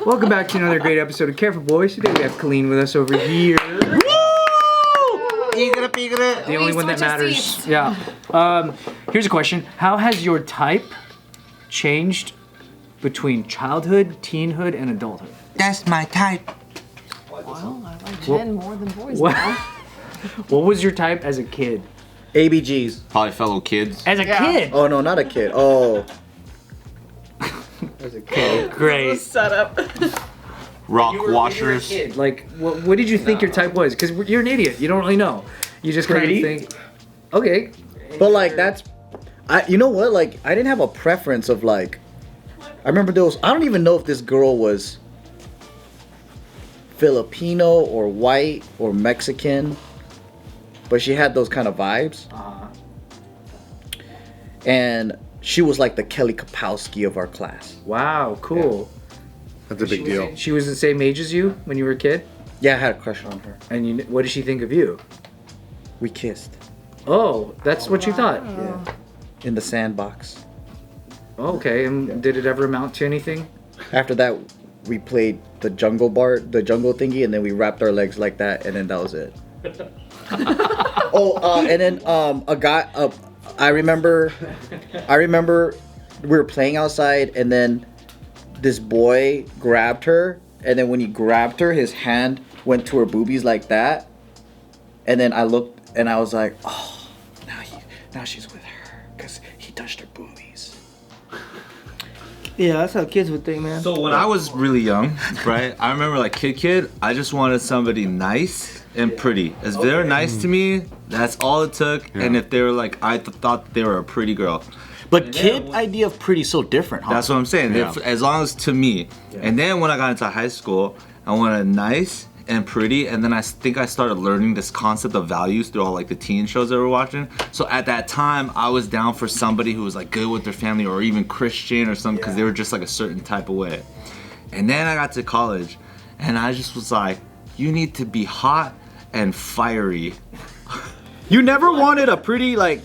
Welcome back to another great episode of Careful Boys. Today we have Kalyne with us over here. Woo! The only one that matters. Yeah. Here's a question. How has your type changed between childhood, teenhood, and adulthood? That's my type. Well, I like men more than boys What? now. What was your type as a kid? ABGs. Probably fellow kids. As a kid? Oh no, not a kid. Oh. As a kid. Great. Setup. Rock When you were a washers. kid, like, what did you think your type was? Because you're an idiot. You don't really know. You just kind of Pretty? think, okay. But like that's, you know what? Like I didn't have a preference of like. I remember there was. I don't even know if this girl was Filipino or white or Mexican, but she had those kind of vibes. And she was like the Kelly Kapowski of our class. Wow, cool. That's a big deal. She was the same age as you when you were a kid? Yeah, I had a crush on her. And what did she think of you? We kissed. Oh, that's what you thought? Yeah. In the sandbox. Okay, and did it ever amount to anything? After that, we played the jungle thingy, and then we wrapped our legs like that, and then that was it. And then a guy. I remember we were playing outside, and then this boy grabbed her, and then when he grabbed her, his hand went to her boobies like that, and then I looked, and I was like, oh, now she's with her, because he touched her boobies. Yeah, that's how kids would think, man. So when I was really young, right, I remember like kid, I just wanted somebody nice and pretty. If they were nice to me, that's all it took. Yeah. And if they were like, I thought they were a pretty girl. But kid idea of pretty so different, huh? That's what I'm saying. Yeah. As long as to me. And then when I got into high school, I wanted nice and pretty, and then I think I started learning this concept of values through all like the teen shows that we're watching. So at that time, I was down for somebody who was like good with their family or even Christian or something, because they were just like a certain type of way. And then I got to college, and I just was like, you need to be hot and fiery. You never wanted a pretty, like,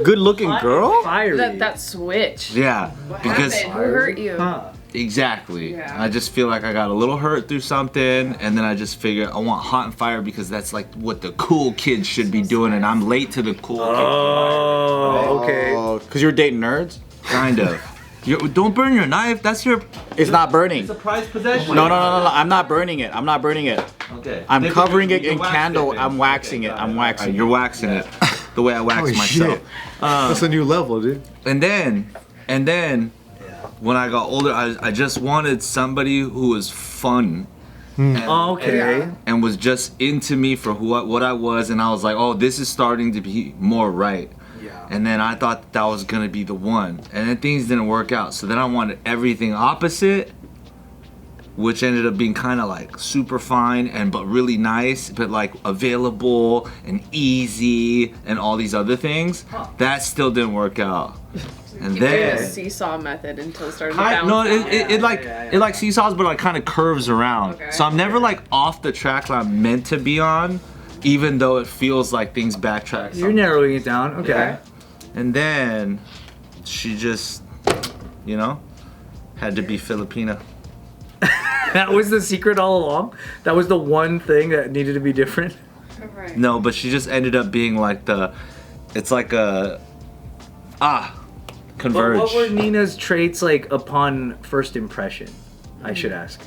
good-looking girl? Fiery. That switch. Yeah, because Who hurt you? exactly. Yeah. I just feel like I got a little hurt through something, and then I just figured I want hot and fire because that's like what the cool kids should be doing, and I'm late to the cool Oh, okay. Oh, because you're dating nerds? kids. Kind of. Don't burn your knife. That's your. It's not burning. It's a prized possession. No. I'm not burning it. Okay. I'm Then covering it you in wax candle. it. I'm waxing it. I'm waxing it. You're waxing it. The way I wax Holy myself. shit. That's a new level, dude. And then, when I got older, I just wanted somebody who was fun. Okay. And was just into me for what I was, and I was like, oh, this is starting to be more right. Yeah. And then I thought that was gonna be the one, and then things didn't work out. So then I wanted everything opposite, which ended up being kind of like super fine but really nice, but like available and easy and all these other things. That still didn't work out. And You did a then seesaw method until it started to bounce. no, out. it like seesaws, but like kind of curves around. Okay. So I'm never like off the track that I'm meant to be on, even though it feels like things backtrack. You're narrowing it down. Okay. Yeah. And then she just, had to be Filipina. That was the secret all along? That was the one thing that needed to be different? Right. No, but she just ended up being like converge. But what were Nina's traits like upon first impression? I should ask.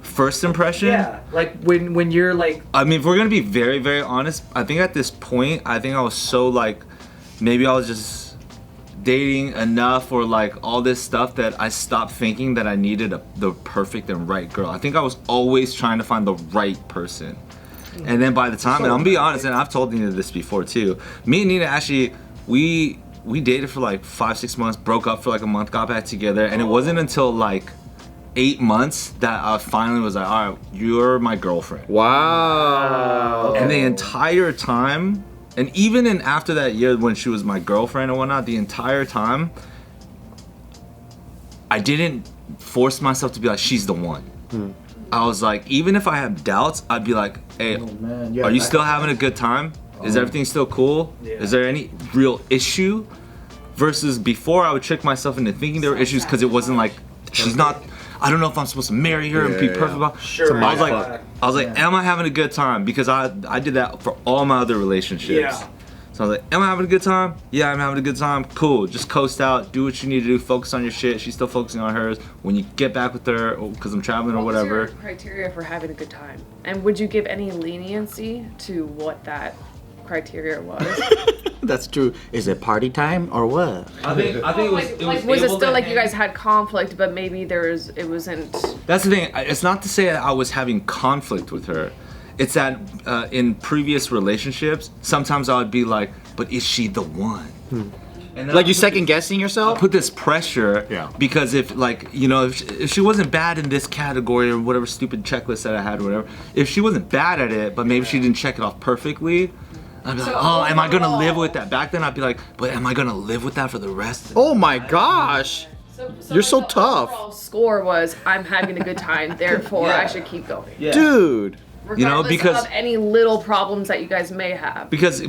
First impression? Yeah, like when you're like. I mean, if we're gonna be very, very honest, I think at this point, I was so like, maybe I was just dating enough or like all this stuff that I stopped thinking that I needed the perfect and right girl. I think I was always trying to find the right person. And then by the time, and I'm gonna be honest, and I've told Nina this before too, me and Nina actually, we dated for like 5-6 months, broke up for like a month, got back together, and it wasn't until like 8 months that I finally was like, all right, you're my girlfriend. Wow. And the entire time, and even in after that year when she was my girlfriend and whatnot, the entire time, I didn't force myself to be like, she's the one. I was like, even if I have doubts, I'd be like, hey, are you still having a good time? Is everything still cool? Yeah. Is there any real issue? Versus before, I would trick myself into thinking there were issues because it wasn't like, she's not, I don't know if I'm supposed to marry her and be perfect. Sure. I was like, am I having a good time? Because I did that for all my other relationships. Yeah. So I was like, am I having a good time? Yeah, I'm having a good time. Cool. Just coast out. Do what you need to do. Focus on your shit. She's still focusing on hers. When you get back with her, because I'm traveling or whatever. What's your criteria for having a good time? And would you give any leniency to what that criteria was? That's true. Is it party time or what? I think it was it still like you guys had conflict, but maybe it wasn't. That's the thing. It's not to say that I was having conflict with her. It's that in previous relationships, sometimes I would be like, but is she the one? And Like you second guessing yourself? I put this pressure because if she wasn't bad in this category or whatever stupid checklist that I had or whatever, if she wasn't bad at it, but maybe she didn't check it off perfectly, I'd be like, oh, am I gonna live with that? Back then I'd be like, but am I gonna live with that for the rest of the Oh my gosh. You're so the tough. Overall score was I'm having a good time, therefore I should keep going. Yeah. Dude. Regardless because of any little problems that you guys may have. Because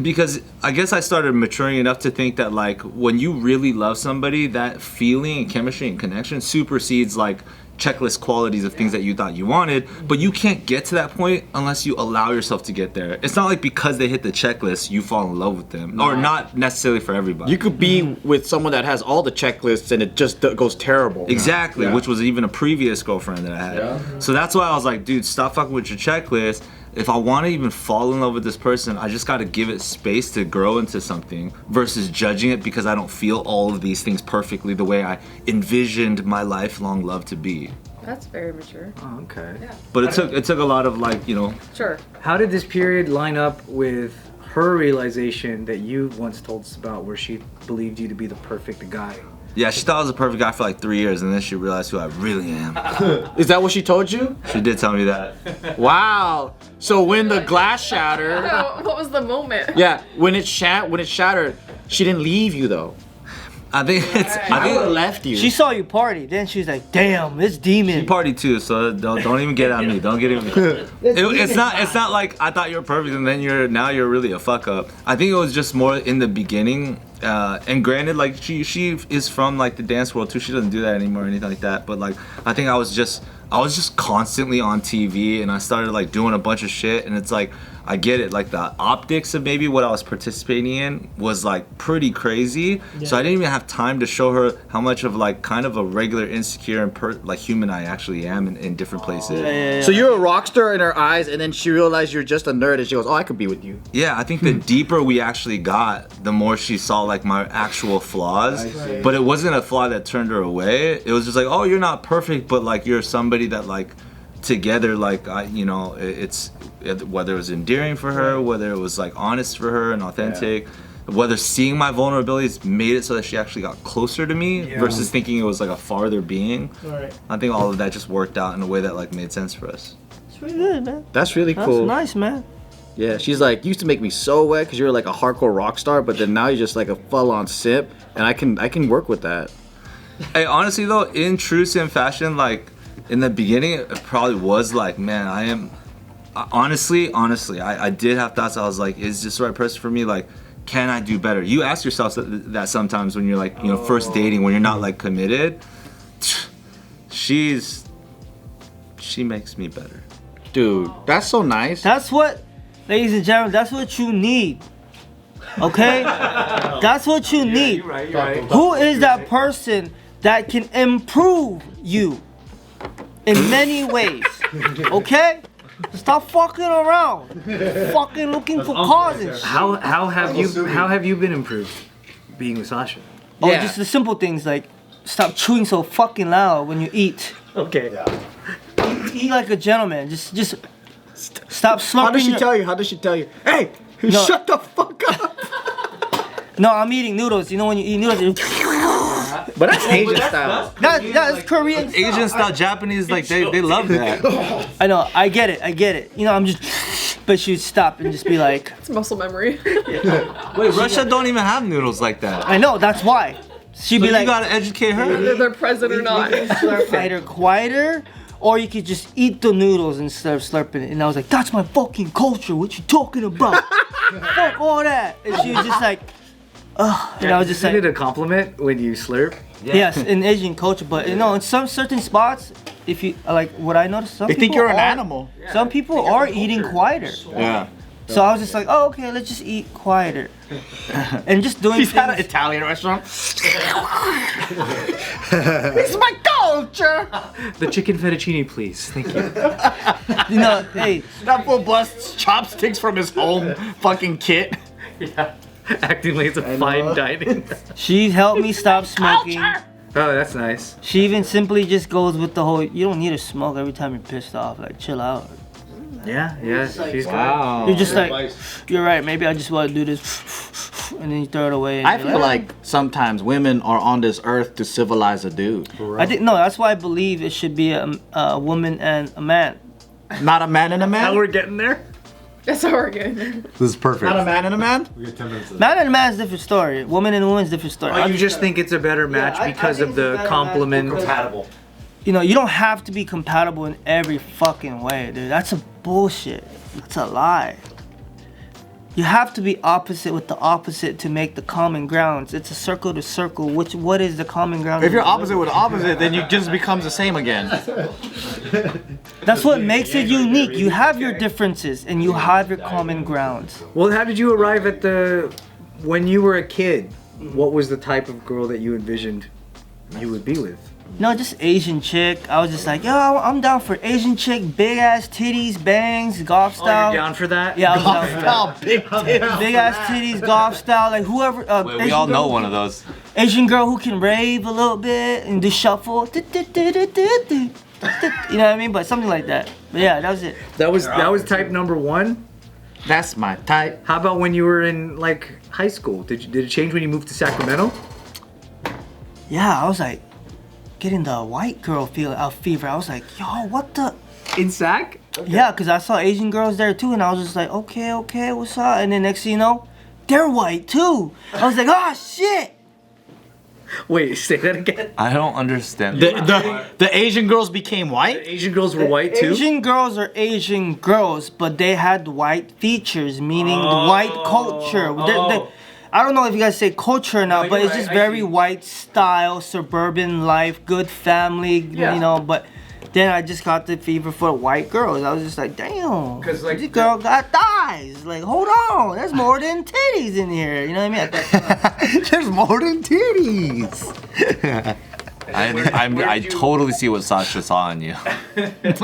I guess I started maturing enough to think that like when you really love somebody, that feeling and chemistry and connection supersedes like checklist qualities of things that you thought you wanted, but you can't get to that point unless you allow yourself to get there. It's not like because they hit the checklist you fall in love with them, or not necessarily for everybody. You could be with someone that has all the checklists and it just goes terrible. Exactly, which was even a previous girlfriend that I had. So that's why I was like, dude, stop fucking with your checklist. If I want to even fall in love with this person, I just got to give it space to grow into something versus judging it because I don't feel all of these things perfectly the way I envisioned my lifelong love to be. That's very mature. Oh, okay. Yeah. But it took a lot of like, Sure. How did this period line up with her realization that you once told us about, where she believed you to be the perfect guy? Yeah, she thought I was a perfect guy for like 3 years, and then she realized who I really am. Is that what she told you? She did tell me that. Wow. So when the glass shattered, What was the moment? yeah, when it shattered, she didn't leave you though. I think I would have left you. She saw you party, then she's like, damn, it's demon. She partied too, so don't even get at me. Don't get at me. It's not like I thought you were perfect and then you're really a fuck up. I think it was just more in the beginning. And granted, like she is from like the dance world too. She doesn't do that anymore or anything like that. But like I think I was just constantly on TV, and I started like doing a bunch of shit, and it's like I get it, like the optics of maybe what I was participating in was like pretty crazy. Yeah. So I didn't even have time to show her how much of like kind of a regular insecure and like human I actually am in different places. Yeah. So you're a rock star in her eyes, and then she realized you're just a nerd, and she goes, oh, I could be with you. Yeah, I think the deeper we actually got, the more she saw like my actual flaws. But it wasn't a flaw that turned her away. It was just like, oh, you're not perfect, but like you're somebody that like together, like it's whether it was endearing for her, whether it was like honest for her and authentic, whether seeing my vulnerabilities made it so that she actually got closer to me versus thinking it was like a farther being. Right. I think all of that just worked out in a way that like made sense for us. It's really good, man. That's really That's cool. nice, man. Yeah, she's like, you used to make me so wet because you were like a hardcore rock star, but then now you're just like a full-on simp, and I can work with that. Hey, honestly though, in true sim fashion, like in the beginning, it probably was like, man, I am. Honestly, I did have thoughts. I was like, is this the right person for me? Like, can I do better? You ask yourself that sometimes when you're like, first dating, when you're not like committed. She makes me better. Dude, that's so nice. That's what, ladies and gentlemen, that's what you need. Okay? That's what you need. You're right. Who is that person that can improve you in many ways? Okay? Stop fucking around. Fucking looking for causes. How have you been improved being with Sasha? Oh, just the simple things like stop chewing so fucking loud when you eat. Okay. Eat like a gentleman. Just stop slurping. How does she tell you? Hey, shut the fuck up. No, I'm eating noodles. You know when you eat noodles, But that's Asian style. that's Korean. Asian style, Japanese, like they love that. I know. I get it. You know, I'm just. But she'd stop and just be like. It's muscle memory. Wait, Russia don't even have noodles like that. I know. That's why. She'd be So like. you gotta educate her. Whether they're present or not. Slurp either quieter, or you could just eat the noodles instead of slurping it. And I was like, that's my fucking culture. What you talking about? Fuck all that. And she was just like. and I was just Isn't like, it a compliment when you slurp? yes, in Asian culture, but you know, in some certain spots, if you like, what I noticed, some They think people you're an are- animal. Some people are eating quieter. Yeah. So I was just like, oh, okay, let's just eat quieter, and just doing He's at an things. Italian restaurant. It's my culture. The chicken fettuccine, please. Thank you. You know, hey, That fool busts chopsticks from his home fucking kit. Yeah. Acting like it's a fine dining. she helped me stop smoking. Oh, that's nice. She even simply just goes with the whole, you don't need to smoke every time you're pissed off. Like, chill out. Yeah, yeah. She's Wow. You're just like, you're right, maybe I just want to do this. And then you throw it away. And I you're feel like sometimes women are on this earth to civilize a dude. I think, no, that's why I believe it should be a woman and a man. Not a man and a Now man? we're getting there. That's how we're getting there. This is perfect. Not a man and a man? We get 10 minutes. Man and a man is a different story. Woman and a woman's a different story. Oh, you just think it's a better match I because think of it's a the better match compliment. because- Compatible. You know, you don't have to be compatible in every fucking way, dude. That's a bullshit. That's a lie. You have to be opposite with the opposite to make the common grounds. It's a circle to circle. What is the common ground? If you're opposite with opposite, then you just becomes the same again. That's what makes it unique. You have your differences and you have your common grounds. Well, how did you arrive at when you were a kid? What was the type of girl that you envisioned you would be with? No, just Asian chick. I was just like, yo, I'm down for Asian chick, big ass titties, bangs, golf Oh, style. you're down for that? Yeah, I was down for that. Oh, big tits. Big ass titties, golf style, like whoever. We Asian all know girl- one of those. Asian girl who can rave a little bit and do shuffle. You know what I mean? But something like that. But yeah, that was it. That was type number one. That's my type. How about when you were in like high school? Did it change when you moved to Sacramento? Yeah, I was like getting the white girl fever. I was like, yo, what the? In Sac? Yeah, because I saw Asian girls there too, and I was just like, okay, what's up? And then next thing you know, they're white too. I was like, oh shit. Wait, say that again. I don't understand. The Asian girls became white? Asian girls were white too? Asian girls are Asian girls, but they had white features, meaning white culture. I don't know if you guys say culture or not, but it's just very white style, suburban life, good family, you know. But then I just got the fever for white girls. I was just like, damn, 'Cause, like, this girl got thighs. Like, hold on, there's more than titties in here. You know what I mean? At that time. There's more than titties. I totally see what Sasha saw in you. That's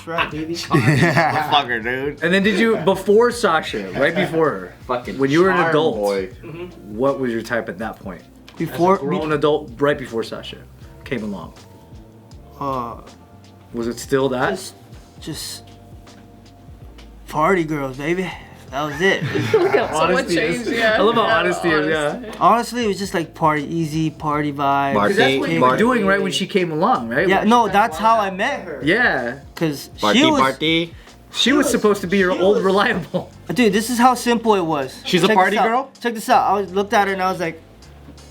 right, baby. Fucker, dude. And then did you, before Sasha, right before her, Fucking when you were an charm adult, boy. what was your type at that point? Before, Grown adult, right before Sasha came along. Was it still that? just party girls, baby. That was it. So what changed? Yeah. I love how honesty is, honest. yeah. Honestly, it was just like party party vibe. Party. Because that's what you were Party. doing right when she came along, right? Yeah, no, that's how I met her. Yeah. Cause Party, she was, party. She was supposed to be your old reliable. dude. This is how simple it was. She's a Check party this out. girl? Check this out. I looked at her and I was like,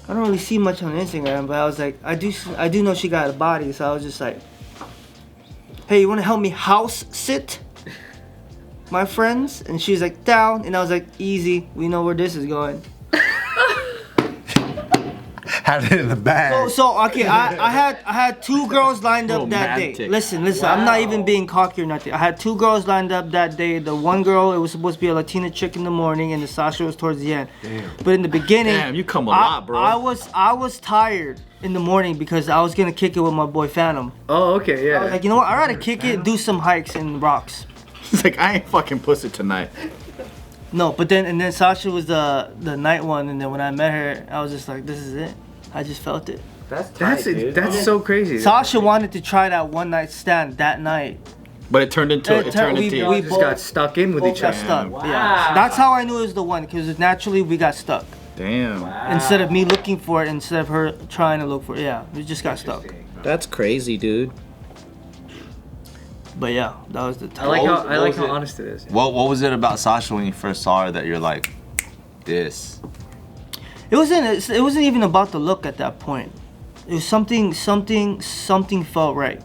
I don't really see much on Instagram, but I was like, I do know she got a body, so I was just like, hey, you wanna help me house sit? My friends? And she was like, down, and I was like, easy. We know where this is going. Had it in the bag. So okay, I had two girls lined up that day. Romantic. Listen, I'm not even being cocky or nothing. I had two girls lined up that day. The one girl, it was supposed to be a Latina chick in the morning, and the Sasha was towards the end. Damn. But in the beginning, Damn, you come a lot, bro. I was tired in the morning because I was gonna kick it with my boy Phantom. Oh, okay, I was yeah. like, you know what? I'd rather kick it, do some hikes and rocks. He's like, I ain't fucking pussy tonight. No, but then Sasha was the night one, and then when I met her, I was just like, this is it. I just felt it. That's so crazy. Sasha wanted to try that one night stand that night. But it turned into we just both got stuck in with both each got other. stuck. Yeah, that's how I knew it was the one, because naturally we got stuck. Damn. Instead of me looking for it, instead of her trying to look for it, yeah, we just got stuck. That's crazy, dude. But yeah, that was the I time. like how honest it is. What was it about Sasha when you first saw her that you're like, this? It wasn't even about the look at that point. It was something felt right.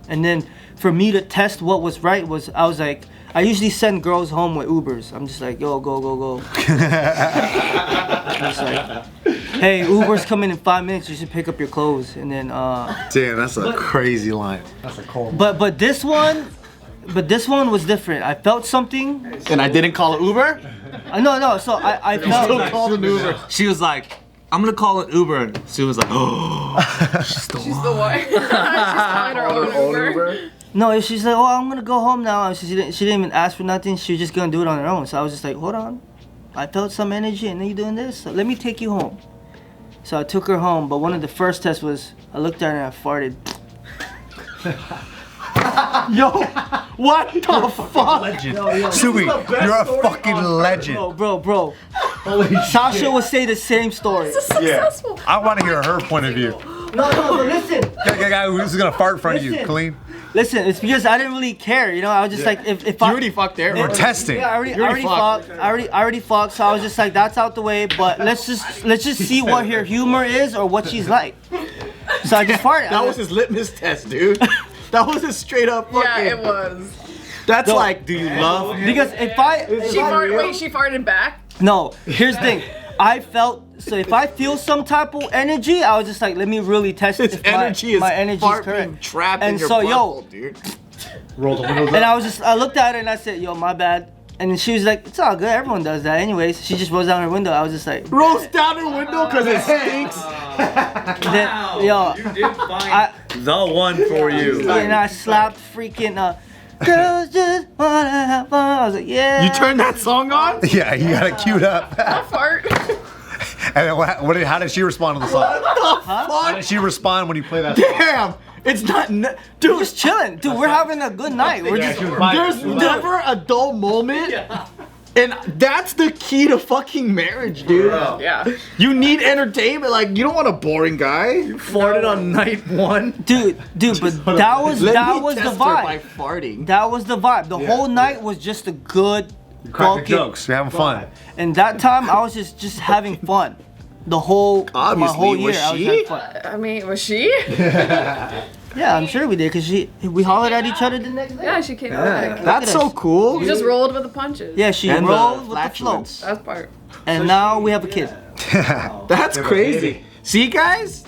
And then for me to test what was right was, I was like, I usually send girls home with Ubers. I'm just like, yo, go. I'm just like, hey, Uber's coming in 5 minutes. You should pick up your clothes. And then, Damn, that's a crazy line. That's a cold. But this one was different. I felt something. And I didn't call an Uber? No. So I felt. Called an Uber. She was like, I'm gonna call an Uber. And she was like, oh, she's the one. She's calling her own Uber. No, she's like, oh, I'm gonna go home now. She didn't even ask for nothing. She was just gonna do it on her own. So I was just like, hold on. I felt some energy, and then you doing this. So let me take you home. So I took her home. But one of the first tests was I looked at her and I farted. yo, what the fuck? Legend. Subin, you're a fucking legend. Bro. Sasha would say the same story. This is successful. I want to hear her point of view. No, but listen. Guy who's gonna fart in front of you, Listen. Kalyne? Listen, it's because I didn't really care, you know. I was just like, if I already fucked there. We're testing. Yeah, I already fucked. So I was just like, that's out the way. But let's just see what her humor is or what she's like. So I just farted. That was his litmus test, dude. That was a straight up fucking. Yeah, it was. That's like, do you love? Because if She farted back? No, here's the thing. I felt so if I feel some type of energy, I was just like, let me really test His if energy my is energy is fart correct. being trapped And in your so, butthole, dude. Roll the windows And I looked at her and I said, yo, my bad. And then she was like, it's all good. Everyone does that anyways. She just rolls down her window. I was just like, Rolls down her window because it stinks. then, yo, You did fine. I, The one for you. and I slapped freaking, girls just wanna have fun. I was like, yeah. You turned that song on? Yeah, you got it queued up. Fart. And then how did she respond to the song? How did she respond when you play that song? Damn. It's not, We're dude. just chilling. Dude, we're having a good night. We're just, There's never a dull moment. And that's the key to fucking marriage, dude. Yeah. You need entertainment. Like, you don't want a boring guy. farted on night one. dude, but that was the By vibe. farting. That was the vibe. The whole night was just a good Cracking fucking jokes. You're having fun. And that time I was just having fun. The whole my Obviously, whole year was I was she? having fun. I mean, was she? Yeah, I'm sure we did because we hollered at each other the next day. Yeah, she came back. That's so cool. You just rolled with the punches. Yeah, she And rolled with the flow. flatulence. That's part. And now we have a kid. That's crazy. See, guys?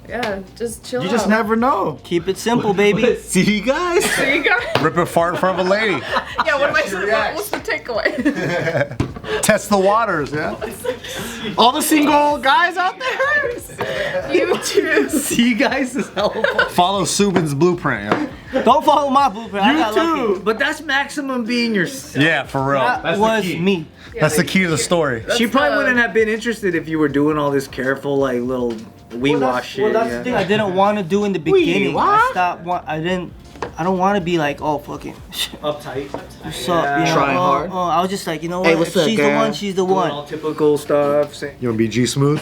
Yeah, just chill You out. just never know. Keep it simple, baby. See, guys? See, guys? Rip a fart in front of a lady. Yeah, what am I saying? What's the takeaway? Test the waters, yeah? All the single guys out there? You too. See, guys, this helpful. Follow Subin's blueprint, yeah? Don't follow my blueprint. I got lucky. But that's maximum being yourself. Yeah, for real. That was me. That's the key to the story. She probably the- wouldn't have been interested if you were doing all this careful, like little wash shit. Well, that's the thing I didn't want to do in the beginning. what? I don't want to be like, oh, fucking, Uptight. what's up? You know, Trying hard. I was just like, you know what? Hey, what's if up, she's the girl? one, she's the Doing one. all typical stuff. Saying, You wanna be G Smooth?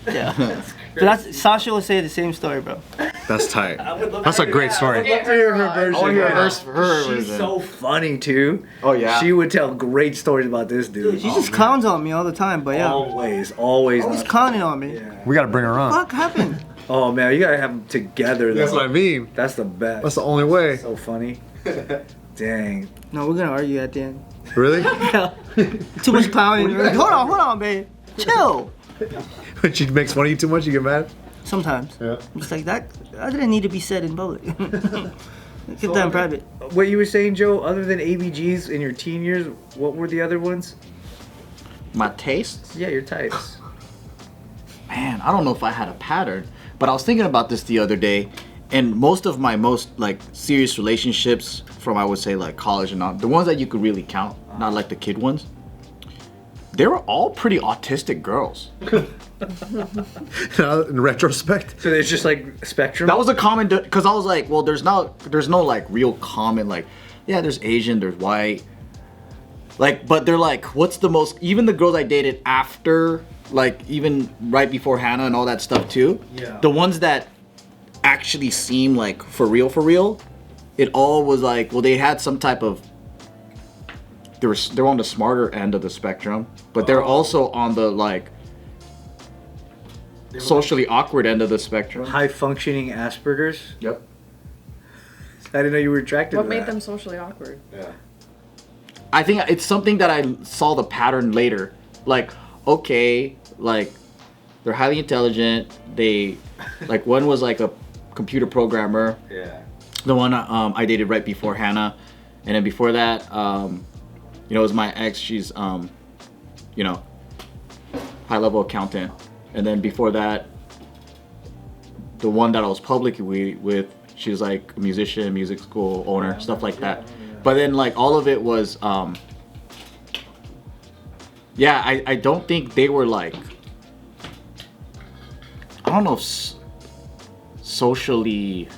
Yeah. But Sasha would say the same story, bro. That's tight. That's a great story. I want to hear her version. I want to hear a verse for her. She's version. so funny too. Oh, yeah. She would tell great stories about this dude. She just clowns on me all the time, but yeah. always Always not- clowning on me. We gotta bring her on. What happened? Oh man, you gotta have them together. Though. That's what I mean. That's the best. That's the only way. So funny. Dang. No, we're gonna argue at the end. Really? Too much clowning. Hold on, babe. Chill. When she makes fun of you too much, you get mad? Sometimes. Yeah. I'm just like, that didn't need to be said in public. Get that in private. What you were saying, Joe? Other than ABGs in your teen years, what were the other ones? My tastes? Yeah, your types. Man, I don't know if I had a pattern, but I was thinking about this the other day, and most of my like serious relationships from, I would say, like college and all, the ones that you could really count, not like the kid ones, they were all pretty autistic girls. In retrospect. So there's just like a spectrum. That was a common, because I was like, well, there's no like real common, like, yeah, there's Asian, there's white, like, but they're like, what's the most, even the girls I dated after, like, even right before Hannah and all that stuff too, Yeah. the ones that actually seem like for real, it all was like, well, they had some type of, they're on the smarter end of the spectrum, but they're also on the like socially awkward end of the spectrum. high functioning Asperger's. Yep. I didn't know you were attracted What to made that. them socially awkward? I think it's something that I saw the pattern later. Like, okay, like they're highly intelligent. They, like, one was like a computer programmer. Yeah. The one I dated right before Hannah, and then before that, you know, it was my ex. She's, you know, high level accountant, and then before that, the one that I was publicly with, she was like a musician, music school owner, stuff like that. But then like all of it was, yeah, I don't think they were like, I don't know if socially,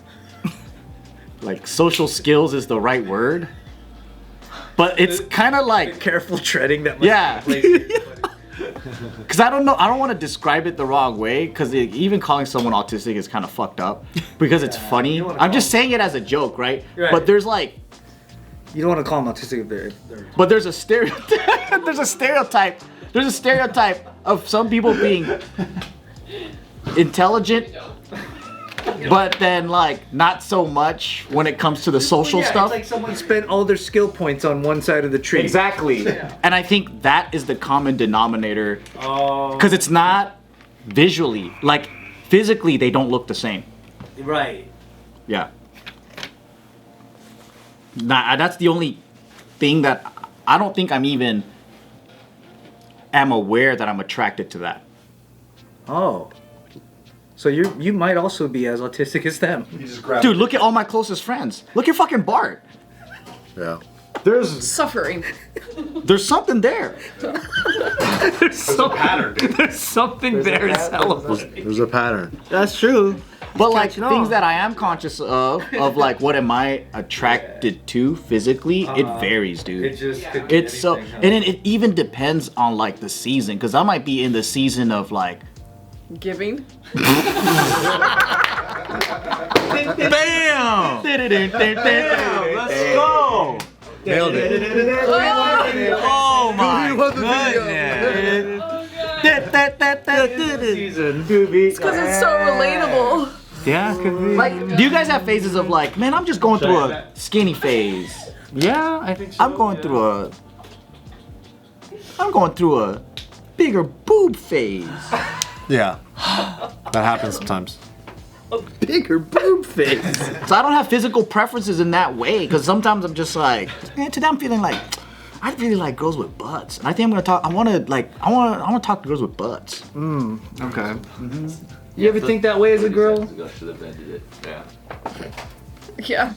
like social skills is the right word, but it's kind of like, Careful treading that. yeah. Because I don't want to describe it the wrong way, because even calling someone autistic is kind of fucked up because it's funny. I'm just saying it as a joke, right? But there's like, You don't want to call them autistic if they're but there's a stereotype. There's a stereotype of some people being intelligent, but then like not so much when it comes to the social stuff. It's like someone spent all their skill points on one side of the tree. Exactly. And I think that is the common denominator. Because it's not visually, like physically they don't look the same. Right. Yeah. Nah, that's the only thing that I don't think I'm even am aware that I'm attracted to that. Oh. So you might also be as autistic as them. You just grab. Dude, look at all my closest friends. Look at fucking Bart. Yeah. There's Suffering. something there. There's something there. It's hella funny. There's a pattern. That's true. But like catching things on. that I am conscious of like what am I attracted to physically, it varies, dude. It just could be It's so, anything, huh? and then it even depends on like the season, because I might be in the season of like, Giving. bam, let's go. Nailed it. Oh my Season movie. Because it's so relatable. Yeah, could be. Like, do you guys have phases of like, man, I'm just going through a skinny phase. Yeah, I think so. I'm going through a bigger boob phase. Yeah. That happens sometimes. Bigger boob face. So I don't have physical preferences in that way, because sometimes I'm just like, man, today I'm feeling like, I really like girls with butts, and I think I'm gonna talk. I want to talk to girls with butts. Okay. You ever think that way as a girl? Should have ended it. Yeah. Yeah.